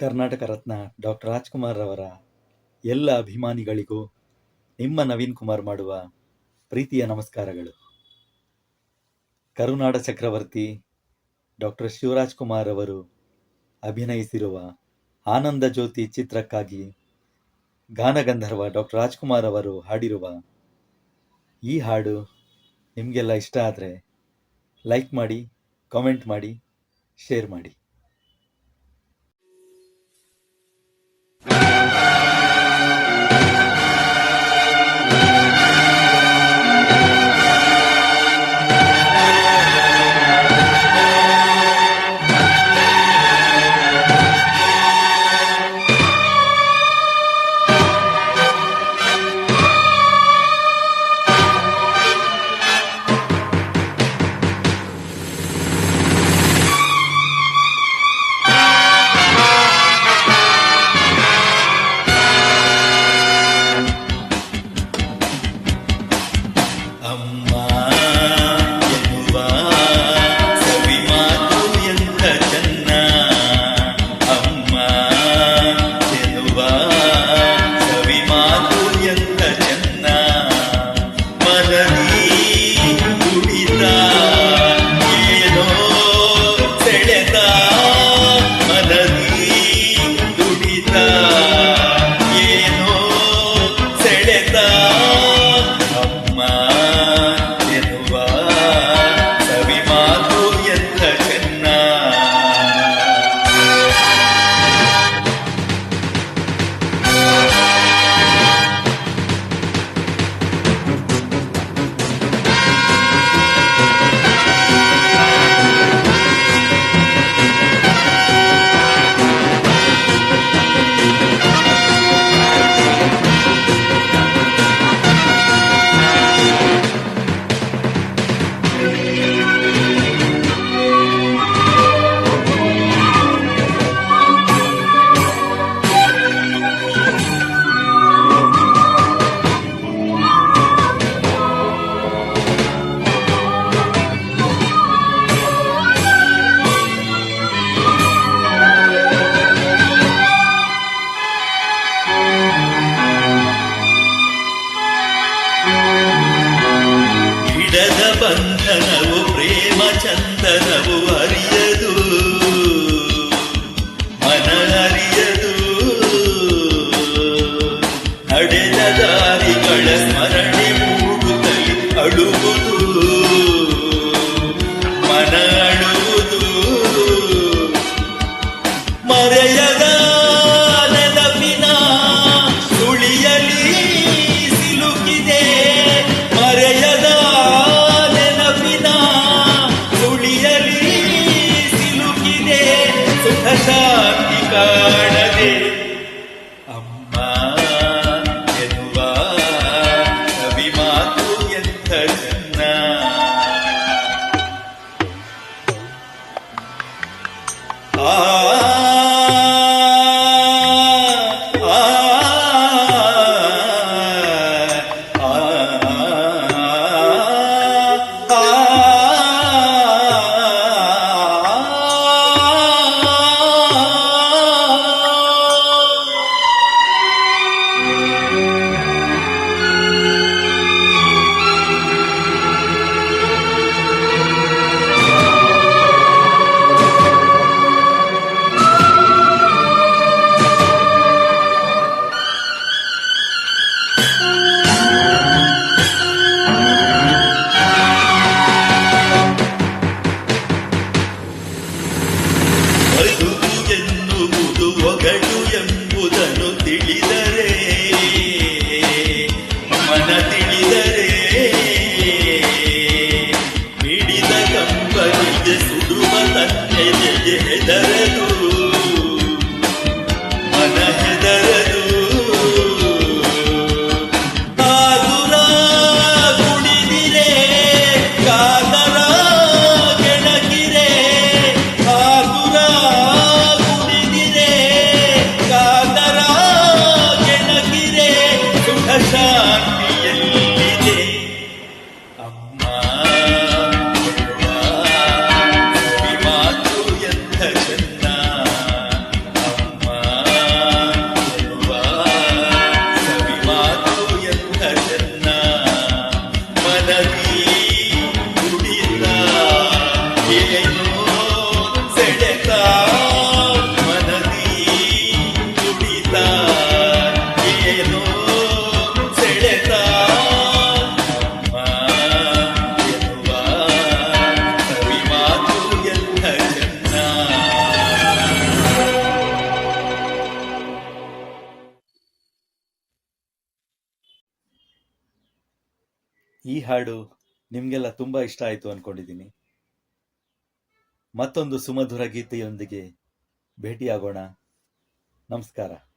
Karnataka Ratna doctor Rajkumar ಅವರ ಎಲ್ಲ ಅಭಿಮಾನಿಗಳಿಗೂ ನಿಮ್ಮ ನವೀನ್ ಕುಮಾರ್ ಮಾಡುವ ಪ್ರೀತಿಯ ನಮಸ್ಕಾರಗಳು. ಕರುನಾಡ ಚಕ್ರವರ್ತಿ ಡಾಕ್ಟರ್ ಶಿವರಾಜ್ ಕುಮಾರ್ ಅವರು ಅಭಿನಯಿಸಿರುವ ಆನಂದ ಜ್ಯೋತಿ ಚಿತ್ರಕ್ಕಾಗಿ ಗಾನಗಂಧರ್ವ ಡಾಕ್ಟರ್ ರಾಜ್ಕುಮಾರ್ ಅವರು ಹಾಡಿರುವ ಈ ಹಾಡು ನಿಮಗೆಲ್ಲ ಇಷ್ಟ ಆದರೆ ಲೈಕ್ ಮಾಡಿ, ಕಾಮೆಂಟ್ ಮಾಡಿ, ಶೇರ್ ಮಾಡಿ. ಬಂಧನವು ಪ್ರೇಮ ಚಂದನವು ಅರಿಯದು, ಮನ ಅರಿಯದು. ನಡೆದ ದಾರಿಗಳ ಸ್ಮರಣೆ ಮೂಡುತ್ತಲಿ ಅಳುವುದು, ಮನ ಅಳುವುದು. ಮರೆಯದ ನೆನಪಿನ ಸುಳಿಯಲಿ ಸಿಲುಕಿದೆ, ಮರೆಯದ ಶಾಂತಿ ಕಾಣದೆ ಅಮ್ಮ ಎನ್ನುವ ಕವಿ ಮಾತು ಎಂಥ ಚೆನ್ನ. ಒಗಟು ಎಂಬುದನ್ನು ತಿಳಿದರೆ, ಮನ ತಿಳಿದರೆ, ಮಿಡಿದ ಕಂಬನಿಗೆ ಸುಡುವ ತನ್ನೆದೆಗೆ ಹೆದರದು, ಮನ ಹೆದರದು. ಕಾದುರ ಕುಣಿದಿರೆ ಕಾದರ ಕೆಣಕಿರೆ, ಕಾದುರ ಶಾಂತಿಯಲ್ಲಿದೆ ಅಮ್ಮ ಮಾತು ಎಂಥ ಚೆನ್ನ. ಈ ಹಾಡು ನಿಮಗೆಲ್ಲ ತುಂಬ ಇಷ್ಟ ಆಯಿತು ಅಂದ್ಕೊಂಡಿದ್ದೀನಿ. ಮತ್ತೊಂದು ಸುಮಧುರ ಗೀತೆಯೊಂದಿಗೆ ಭೇಟಿಯಾಗೋಣ. ನಮಸ್ಕಾರ.